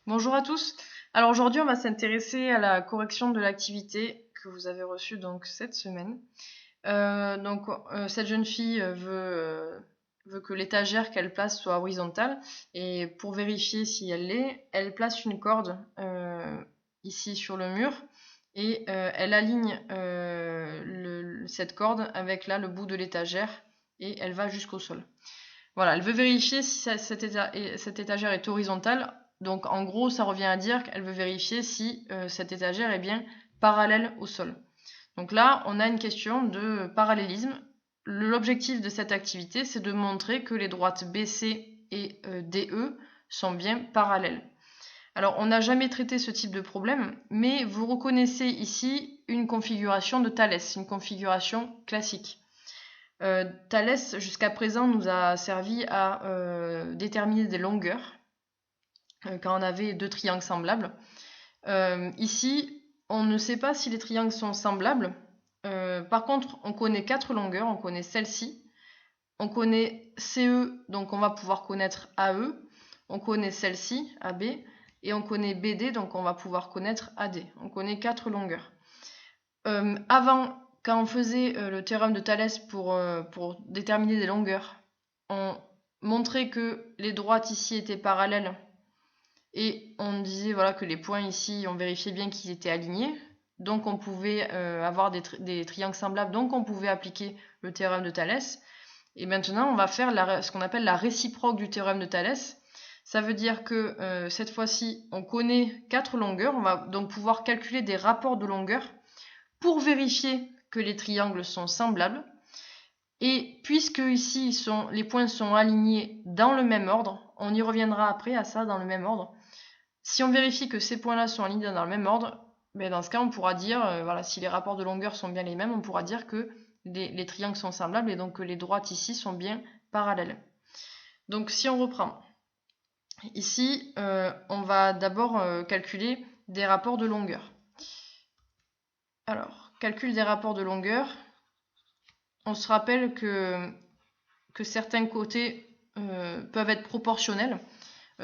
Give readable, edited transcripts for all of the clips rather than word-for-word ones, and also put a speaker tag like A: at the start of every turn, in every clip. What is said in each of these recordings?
A: Bonjour à tous. Alors aujourd'hui, on va s'intéresser à la correction de l'activité que vous avez reçue donc cette semaine. Cette jeune fille veut que l'étagère qu'elle place soit horizontale et pour vérifier si elle l'est, elle place une corde ici sur le mur et elle aligne cette corde avec là le bout de l'étagère et elle va jusqu'au sol. Voilà, elle veut vérifier si cette étagère est horizontale. Donc en gros, ça revient à dire qu'elle veut vérifier si cette étagère est bien parallèle au sol. Donc là, on a une question de parallélisme. L'objectif de cette activité, c'est de montrer que les droites BC et DE sont bien parallèles. Alors, on n'a jamais traité ce type de problème, mais vous reconnaissez ici une configuration de Thalès, une configuration classique. Thalès, jusqu'à présent, nous a servi à déterminer des longueurs quand on avait deux triangles semblables. Ici, on ne sait pas si les triangles sont semblables. Par contre, on connaît 4 longueurs. On connaît celle-ci. On connaît CE, donc on va pouvoir connaître AE. On connaît celle-ci, AB. Et on connaît BD, donc on va pouvoir connaître AD. On connaît 4 longueurs. Avant, quand on faisait le théorème de Thalès pour déterminer des longueurs, on montrait que les droites ici étaient parallèles et on disait voilà, que les points ici, on vérifiait bien qu'ils étaient alignés. Donc on pouvait avoir des triangles semblables, donc on pouvait appliquer le théorème de Thalès. Et maintenant, on va faire ce qu'on appelle la réciproque du théorème de Thalès. Ça veut dire que cette fois-ci, on connaît 4 longueurs. On va donc pouvoir calculer des rapports de longueur pour vérifier que les triangles sont semblables. Et puisque ici les points sont alignés dans le même ordre, on y reviendra après à ça dans le même ordre. Si on vérifie que ces points-là sont alignés dans le même ordre, ben dans ce cas on pourra dire, voilà, si les rapports de longueur sont bien les mêmes, on pourra dire que les triangles sont semblables et donc que les droites ici sont bien parallèles. Donc si on reprend, ici on va d'abord calculer des rapports de longueur. Alors, calcul des rapports de longueur. On se rappelle que certains côtés peuvent être proportionnels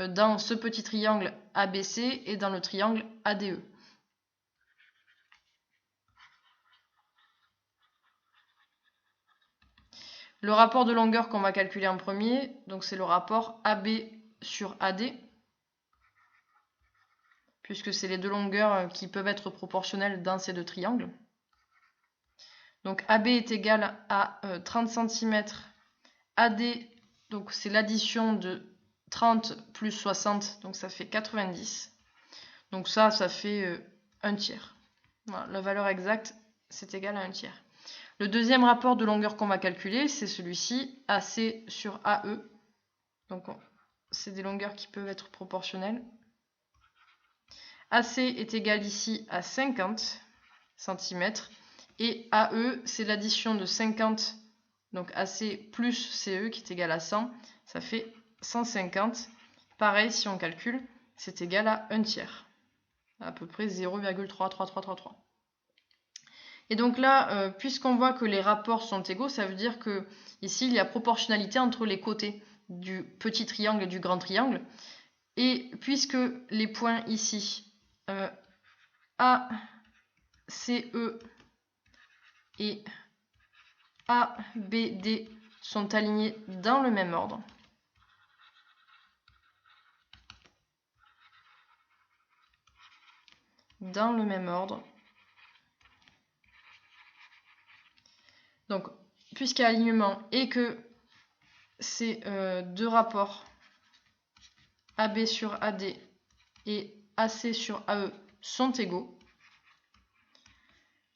A: dans ce petit triangle ABC et dans le triangle ADE. Le rapport de longueur qu'on va calculer en premier, donc c'est le rapport AB sur AD, puisque c'est les deux longueurs qui peuvent être proportionnelles dans ces deux triangles. Donc AB est égal à 30 cm, AD, donc c'est l'addition de 30 plus 60, donc ça fait 90. Donc ça fait 1 tiers. Voilà, la valeur exacte, c'est égal à 1 tiers. Le deuxième rapport de longueur qu'on va calculer, c'est celui-ci, AC sur AE. Donc c'est des longueurs qui peuvent être proportionnelles. AC est égal ici à 50 cm et AE, c'est l'addition de 50, donc AC plus CE qui est égal à 100, ça fait 150. Pareil, si on calcule, c'est égal à 1 tiers, à peu près 0,33333. Et donc là, puisqu'on voit que les rapports sont égaux, ça veut dire que ici il y a proportionnalité entre les côtés du petit triangle et du grand triangle. Et puisque les points ici, A, C, E et A, B, D sont alignés dans le même ordre, donc puisqu'il y a alignement et que ces deux rapports AB sur AD et AC sur AE sont égaux,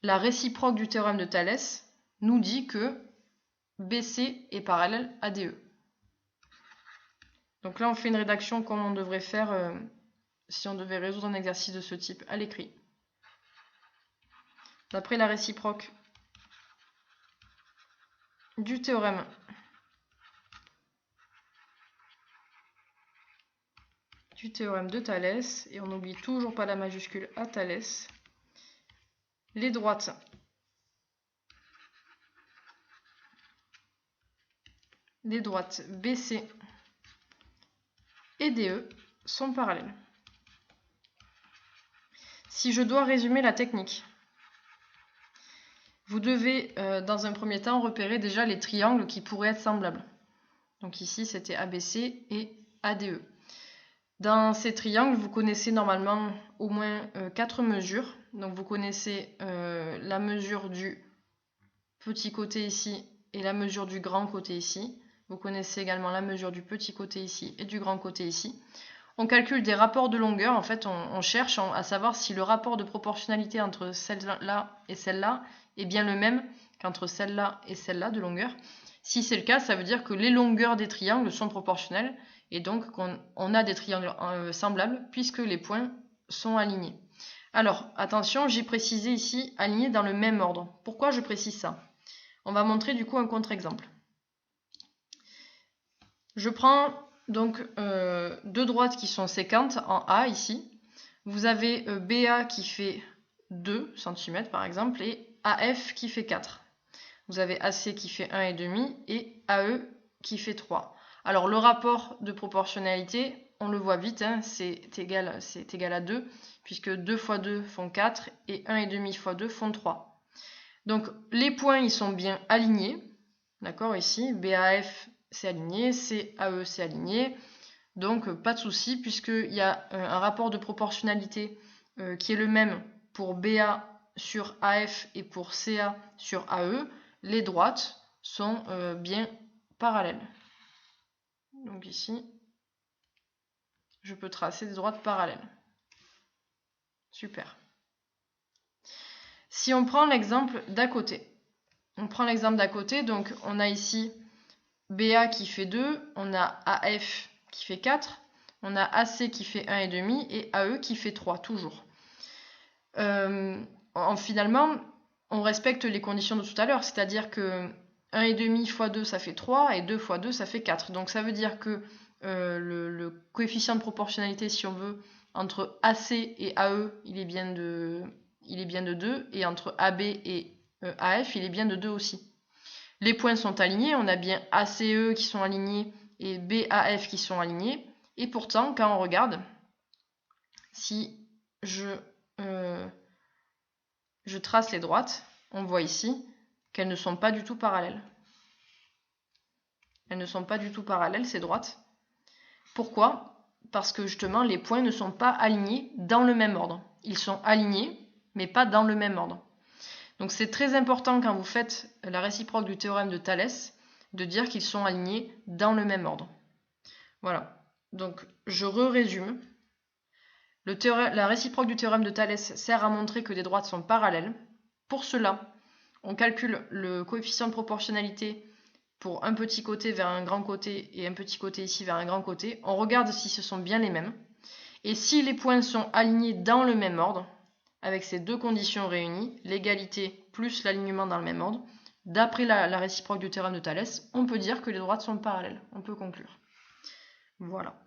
A: la réciproque du théorème de Thalès nous dit que BC est parallèle à DE. Donc là, on fait une rédaction comme on devrait faire si on devait résoudre un exercice de ce type à l'écrit. D'après la réciproque du théorème de Thalès, et on n'oublie toujours pas la majuscule à Thalès, les droites BC et DE sont parallèles. Si je dois résumer la technique, vous devez dans un premier temps repérer déjà les triangles qui pourraient être semblables. Donc ici c'était ABC et ADE. Dans ces triangles, vous connaissez normalement au moins 4 mesures. Donc vous connaissez la mesure du petit côté ici et la mesure du grand côté ici. Vous connaissez également la mesure du petit côté ici et du grand côté ici. On calcule des rapports de longueur. En fait, on cherche à savoir si le rapport de proportionnalité entre celle-là et celle-là est bien le même qu'entre celle-là et celle-là de longueur. Si c'est le cas, ça veut dire que les longueurs des triangles sont proportionnelles et donc qu'on a des triangles semblables puisque les points sont alignés. Alors, attention, j'ai précisé ici alignés dans le même ordre. Pourquoi je précise ça? On va montrer du coup un contre-exemple. Je prends donc deux droites qui sont séquentes en A ici. Vous avez BA qui fait 2 cm par exemple et AF qui fait 4. Vous avez AC qui fait 1,5 et AE qui fait 3. Alors le rapport de proportionnalité, on le voit vite, hein, c'est égal à 2, puisque 2 fois 2 font 4 et 1,5 fois 2 font 3. Donc les points ils sont bien alignés, d'accord, ici, BAF c'est aligné, CAE c'est aligné, donc pas de souci, puisqu'il y a un rapport de proportionnalité qui est le même pour BA sur AF et pour CA sur AE, les droites sont bien parallèles. Donc ici, je peux tracer des droites parallèles. Super. Si on prend l'exemple d'à côté, donc on a ici BA qui fait 2, on a AF qui fait 4, on a AC qui fait 1,5 et AE qui fait 3, toujours. Finalement, on respecte les conditions de tout à l'heure, c'est-à-dire que 1,5 fois 2 ça fait 3 et 2 fois 2 ça fait 4. Donc ça veut dire que le coefficient de proportionnalité, si on veut, entre AC et AE, il est bien de 2, et entre AB et AF, il est bien de 2 aussi. Les points sont alignés, on a bien ACE qui sont alignés et BAF qui sont alignés, et pourtant, quand on regarde, si je trace les droites, on voit ici qu'elles ne sont pas du tout parallèles. Elles ne sont pas du tout parallèles, ces droites. Pourquoi? Parce que justement, les points ne sont pas alignés dans le même ordre. Ils sont alignés, mais pas dans le même ordre. Donc c'est très important quand vous faites la réciproque du théorème de Thalès, de dire qu'ils sont alignés dans le même ordre. Voilà. Donc je résume. La réciproque du théorème de Thalès sert à montrer que des droites sont parallèles. Pour cela, on calcule le coefficient de proportionnalité pour un petit côté vers un grand côté et un petit côté ici vers un grand côté. On regarde si ce sont bien les mêmes. Et si les points sont alignés dans le même ordre, avec ces deux conditions réunies, l'égalité plus l'alignement dans le même ordre, d'après la réciproque du théorème de Thalès, on peut dire que les droites sont parallèles. On peut conclure. Voilà.